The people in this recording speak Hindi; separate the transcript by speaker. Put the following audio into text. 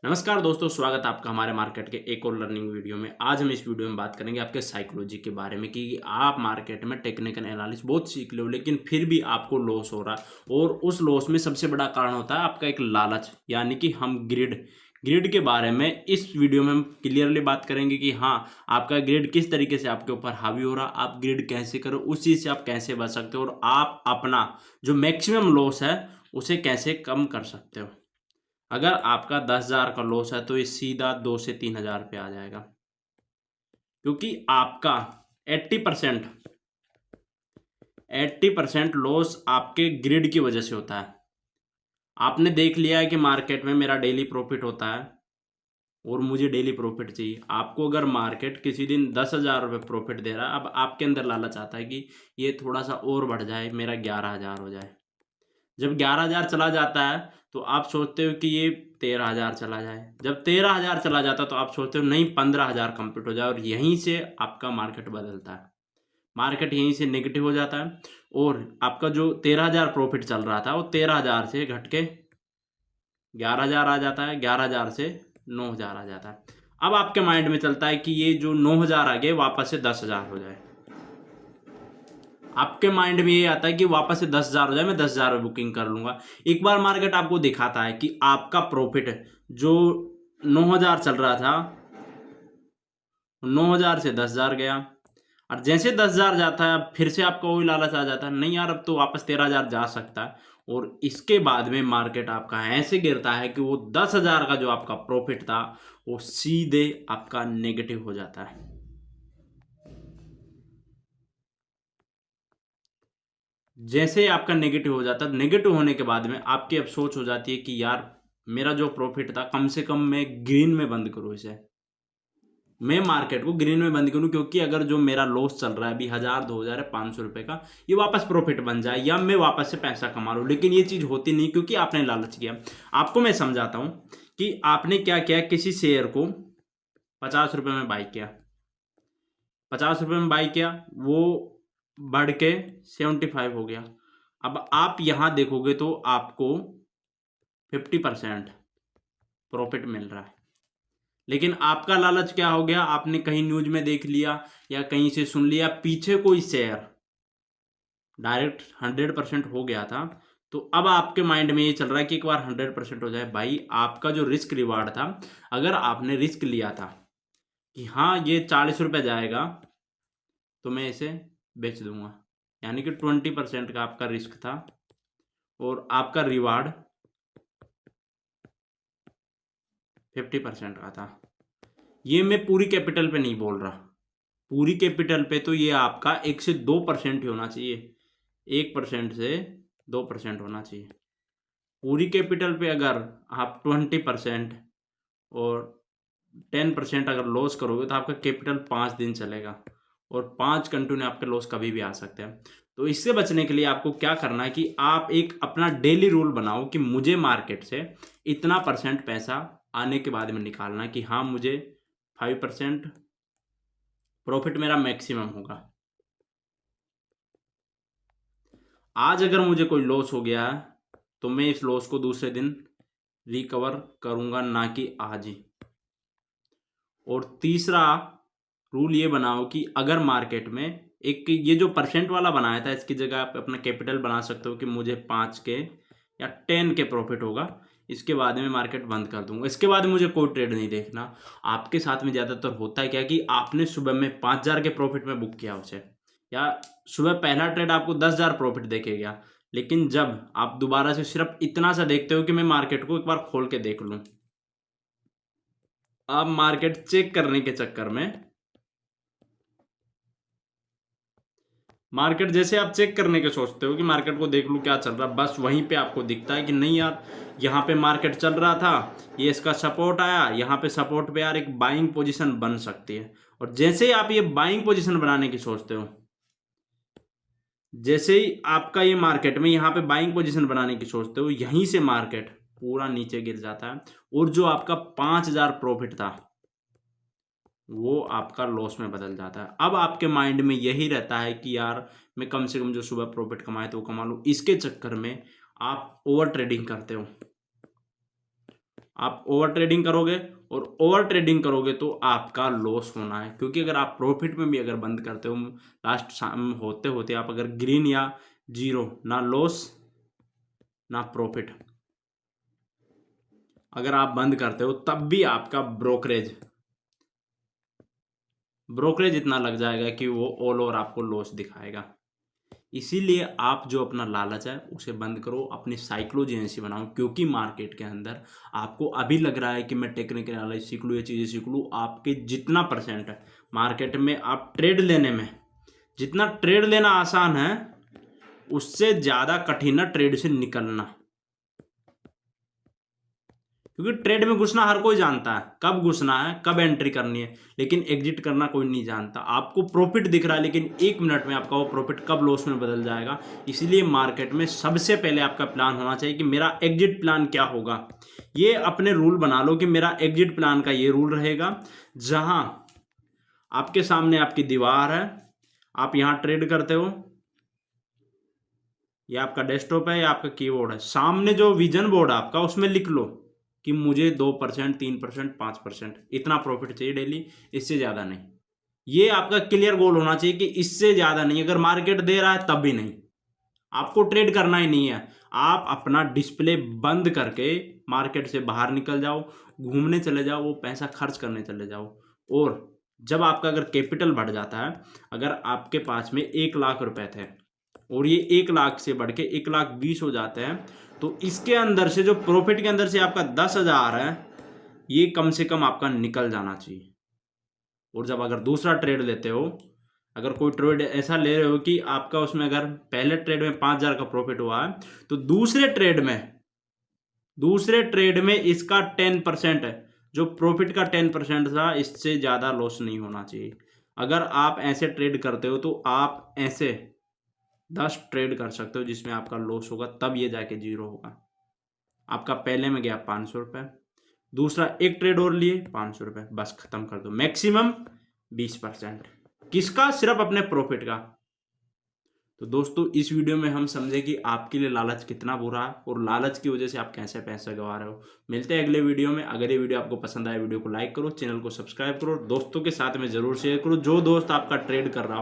Speaker 1: नमस्कार दोस्तों, स्वागत है आपका हमारे मार्केट के एक और लर्निंग वीडियो में। आज हम इस वीडियो में बात करेंगे आपके साइकोलॉजी के बारे में कि आप मार्केट में टेक्निकल एनालिसिस बहुत सीख लो लेकिन फिर भी आपको लॉस हो रहा है। और उस लॉस में सबसे बड़ा कारण होता है आपका एक लालच, यानी कि हम ग्रिड के बारे में इस वीडियो में हम क्लियरली बात करेंगे कि हाँ, आपका ग्रिड किस तरीके से आपके ऊपर हावी हो रहा, आप ग्रिड कैसे करो, उस चीज़ से आप कैसे बच सकते हो और आप अपना जो मैक्सिमम लॉस है उसे कैसे कम कर सकते हो। अगर आपका 10,000 का लॉस है तो ये सीधा 2 से 3 हज़ार पे आ जाएगा, क्योंकि आपका 80% 80% लॉस आपके ग्रिड की वजह से होता है। आपने देख लिया है कि मार्केट में मेरा डेली प्रॉफिट होता है और मुझे डेली प्रॉफिट चाहिए। आपको अगर मार्केट किसी दिन 10,000 रुपये प्रॉफिट दे रहा है, अब आपके अंदर लालच आता है कि ये थोड़ा सा और बढ़ जाए, मेरा 11,000 हो जाए। जब 11,000 चला जाता है तो आप सोचते हो कि ये 13,000 चला जाए। जब 13,000 चला जाता है तो आप सोचते हो नहीं, 15,000 कंप्लीट हो जाए, और यहीं से आपका मार्केट बदलता है। मार्केट यहीं से नेगेटिव हो जाता है और आपका जो 13,000 प्रॉफिट चल रहा था वो 13,000 से घट के 11,000 आ जाता है, 11,000 से 9,000 आ जाता है। अब आपके माइंड में चलता है कि ये जो 9,000 आ गए वापस से 10,000 हो जाए। आपके माइंड में ये आता है कि वापस से 10,000 हो जाए, मैं 10,000 में बुकिंग कर लूंगा। एक बार मार्केट आपको दिखाता है कि आपका प्रॉफिट जो 9,000 चल रहा था, 9,000 से 10,000 गया, और जैसे 10,000 जाता है फिर से आपका वही लालच आ जाता है, नहीं यार अब तो वापस 13,000 जा सकता है। और इसके बाद में मार्केट आपका ऐसे गिरता है कि वो 10,000 का जो आपका प्रॉफिट था वो सीधे आपका नेगेटिव हो जाता है। जैसे ही आपका नेगेटिव हो जाता है, नेगेटिव होने के बाद में आपकी अब सोच हो जाती है कि यार मेरा जो प्रॉफिट था कम से कम मैं ग्रीन में बंद करूँ इसे, मैं मार्केट को ग्रीन में बंद करूं, क्योंकि अगर जो मेरा लॉस चल रहा है अभी 1,000 2,000 है 500 रुपए का, ये वापस प्रॉफिट बन जाए या मैं वापस से पैसा कमा लूं। लेकिन ये चीज होती नहीं, क्योंकि आपने लालच किया। आपको मैं समझाता हूं कि आपने क्या किया। किसी शेयर को 50 रुपए में बाई किया, 50 रुपए में बाई किया, वो बढ़ के 75 हो गया। अब आप यहां देखोगे तो आपको 50% प्रॉफिट मिल रहा है। लेकिन आपका लालच क्या हो गया, आपने कहीं न्यूज में देख लिया या कहीं से सुन लिया, पीछे कोई शेयर डायरेक्ट 100% हो गया था, तो अब आपके माइंड में ये चल रहा है कि एक बार 100% हो जाए। भाई आपका जो रिस्क रिवार्ड था, अगर आपने रिस्क लिया था कि हाँ ये 40 रुपये जाएगा तो मैं इसे बेच दूंगा, यानी कि 20% का आपका रिस्क था और आपका रिवार्ड 50% का था। ये मैं पूरी कैपिटल पे नहीं बोल रहा, पूरी कैपिटल पे तो ये आपका 1 से 2% ही होना चाहिए, 1% से 2% होना चाहिए। पूरी कैपिटल पे अगर आप 20% और 10% अगर लॉस करोगे तो आपका कैपिटल 5 दिन चलेगा, और 5 कंटिन्यू आपके लॉस कभी भी आ सकते हैं। तो इससे बचने के लिए आपको क्या करना है कि आप एक अपना डेली रूल बनाओ कि मुझे मार्केट से इतना परसेंट पैसा आने के बाद में निकालना है, कि हाँ मुझे 5% प्रॉफिट मेरा मैक्सिमम होगा। आज अगर मुझे कोई लॉस हो गया है तो मैं इस लॉस को दूसरे दिन रिकवर करूंगा, ना कि आज ही। और तीसरा रूल ये बनाओ कि अगर मार्केट में एक ये जो परसेंट वाला बनाया था, इसकी जगह आप अपना कैपिटल बना सकते हो कि मुझे 5 के या 10 के प्रॉफिट होगा, इसके बाद में मार्केट बंद कर दूंगा, इसके बाद मुझे कोई ट्रेड नहीं देखना। आपके साथ में ज़्यादातर होता है क्या कि आपने सुबह में 5,000 के प्रॉफिट में बुक किया उसे, या सुबह पहला ट्रेड आपको 10,000 प्रॉफिट देखेगा, लेकिन जब आप दोबारा से सिर्फ इतना सा देखते हो कि मैं मार्केट को एक बार खोल के देख लूं, आप मार्केट चेक करने के चक्कर में, मार्केट जैसे आप चेक करने के सोचते हो कि मार्केट को देख लूं क्या चल रहा, बस वहीं पे आपको दिखता है कि नहीं यार यहाँ पे मार्केट चल रहा था, ये इसका सपोर्ट आया, यहाँ पे सपोर्ट पे यार एक बाइंग पोजीशन बन सकती है। और जैसे ही आप ये बाइंग पोजीशन बनाने की सोचते हो, जैसे ही आपका ये मार्केट में यहाँ पे बाइंग पोजीशन बनाने की सोचते हो, यहीं से मार्केट पूरा नीचे गिर जाता है, और जो आपका 5,000 प्रॉफिट था वो आपका लॉस में बदल जाता है। अब आपके माइंड में यही रहता है कि यार मैं कम से कम जो सुबह प्रॉफिट कमाए तो वो कमा लूँ, इसके चक्कर में आप ओवर ट्रेडिंग करते हो। आप ओवर ट्रेडिंग करोगे, और ओवर ट्रेडिंग करोगे तो आपका लॉस होना है, क्योंकि अगर आप प्रॉफिट में भी अगर बंद करते हो, लास्ट शाम होते होते आप अगर ग्रीन या जीरो, ना लॉस ना प्रॉफिट, अगर आप बंद करते हो तब भी आपका ब्रोकरेज इतना लग जाएगा कि वो ऑल ओवर आपको लॉस दिखाएगा। इसीलिए आप जो अपना लालच है उसे बंद करो, अपनी साइकोलॉजी ऐसी बनाओ, क्योंकि मार्केट के अंदर आपको अभी लग रहा है कि मैं टेक्निकल एनालिसिस सीख लूँ, ये चीज़ें सीख लूँ, आपके जितना परसेंट है मार्केट में आप ट्रेड लेने में, जितना ट्रेड लेना आसान है उससे ज़्यादा कठिन है ट्रेड से निकलना। क्योंकि ट्रेड में घुसना हर कोई जानता है, कब घुसना है, कब एंट्री करनी है, लेकिन एग्जिट करना कोई नहीं जानता। आपको प्रॉफिट दिख रहा है, लेकिन 1 मिनट में आपका वो प्रॉफिट कब लॉस में बदल जाएगा। इसीलिए मार्केट में सबसे पहले आपका प्लान होना चाहिए कि मेरा एग्जिट प्लान क्या होगा। ये अपने रूल बना लो कि मेरा एग्जिट प्लान का ये रूल रहेगा, जहां आपके सामने आपकी दीवार है, आप यहां ट्रेड करते हो, या आपका डेस्कटॉप है या आपका कीबोर्ड है, सामने जो विजन बोर्ड है आपका उसमें लिख लो कि मुझे 2%, 3%, 5% इतना प्रॉफिट चाहिए डेली, इससे ज़्यादा नहीं। ये आपका क्लियर गोल होना चाहिए कि इससे ज़्यादा नहीं। अगर मार्केट दे रहा है तब भी नहीं, आपको ट्रेड करना ही नहीं है। आप अपना डिस्प्ले बंद करके मार्केट से बाहर निकल जाओ, घूमने चले जाओ, वो पैसा खर्च करने चले जाओ। और जब आपका अगर कैपिटल बढ़ जाता है, अगर आपके पास में 1 लाख रुपए थे और ये 1 लाख से बढ़ के 1,20,000 हो जाते हैं, तो इसके अंदर से जो प्रॉफिट के अंदर से आपका 10,000 है, ये कम से कम आपका निकल जाना चाहिए। और जब अगर दूसरा ट्रेड लेते हो, अगर कोई ट्रेड ऐसा ले रहे हो कि आपका उसमें अगर पहले ट्रेड में 5,000 का प्रॉफिट हुआ है, तो दूसरे ट्रेड में इसका 10% है, जो प्रॉफिट का 10% था, इससे ज़्यादा लॉस नहीं होना चाहिए। अगर आप ऐसे ट्रेड करते हो तो आप ऐसे 10 ट्रेड कर सकते हो जिसमें आपका लॉस होगा, तब ये जाके जीरो होगा। आपका पहले में गया 500 रुपये, दूसरा एक ट्रेड और लिए 500 रुपये, बस खत्म कर दो। मैक्सिमम 20%, किसका? सिर्फ अपने प्रॉफिट का। तो दोस्तों, इस वीडियो में हम समझे कि आपके लिए लालच कितना बुरा है और लालच की वजह से आप कैसे पैसे गंवा रहे हो। मिलते हैं अगले वीडियो में। अगर ये वीडियो आपको पसंद आए, वीडियो को लाइक करो, चैनल को सब्सक्राइब करो, दोस्तों के साथ में जरूर शेयर करो। जो दोस्त आपका ट्रेड कर रहा हो